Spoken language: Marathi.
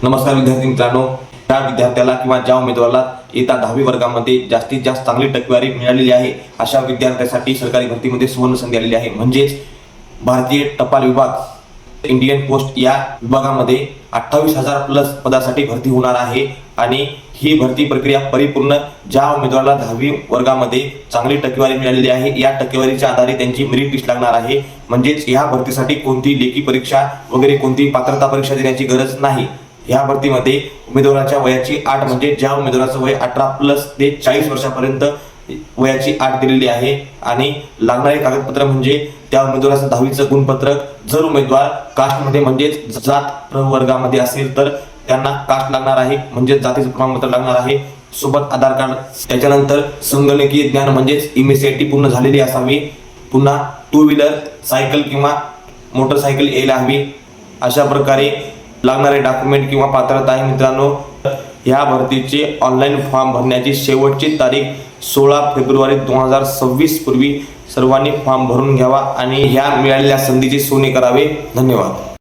नमस्कार विद्यार्थी मित्रांनो, त्या विद्यार्थ्याला किंवा ज्या उमेदवाराला येत्या 10वी वर्गामध्ये जास्तीत जास्त चांगली टक्केवारी मिळालेली आहे अशा विद्यार्थ्यांसाठी सरकारी भरतीमध्ये सुवर्ण संधी आलेली आहे। म्हणजेच भारतीय टपाल विभाग इंडियन पोस्ट या विभागामध्ये 28,000 प्लस पदासाठी भरती होणार आहे आणि ही भरती प्रक्रिया परिपूर्ण ज्या उमेदवाराला 10वी वर्गामध्ये चांगली टक्केवारी मिळालेली आहे या टक्केवारीच्या आधारे त्यांची मेरिट लिस्ट लागणार आहे। म्हणजेच या भरतीसाठी कोणती लेखी परीक्षा वगैरे कोणती पात्रता परीक्षा देण्याची गरज नाही। या भरतीमध्ये उमेदवाराच्या वयाची अट म्हणजे ज्या उमेदवाराचं वय 18 प्लस ते 40 वर्षापर्यंत वयाची अट दिलेली आहे आणि लागणारे कागदपत्र म्हणजे त्या उमेदवाराचं 10वीचं गुणपत्रक, जर उमेदवार कास्टमध्ये म्हणजेच जात प्रवर्गामध्ये असेल तर त्यांना कास्ट लागणार आहे म्हणजे जातीचं प्रमाणपत्र लागणार आहे, सोबत आधार कार्ड, त्याच्यानंतर संगणकीय ज्ञान म्हणजेच MSc पूर्ण झालेली असावी, पुन्हा 2 व्हीलर सायकल किंवा मोटरसायकल यायला हवी। अशा प्रकारे लागणारे डॉक्युमेंट किंवा पात्रता आहे। मित्रांनो, या भरतीचे ऑनलाईन फॉर्म भरण्याची शेवटची तारीख 16 फेब्रुवारी 2026 पूर्वी सर्वांनी फॉर्म भरून घ्यावा आणि ह्या मिळालेल्या संधीचे सोने करावे। धन्यवाद।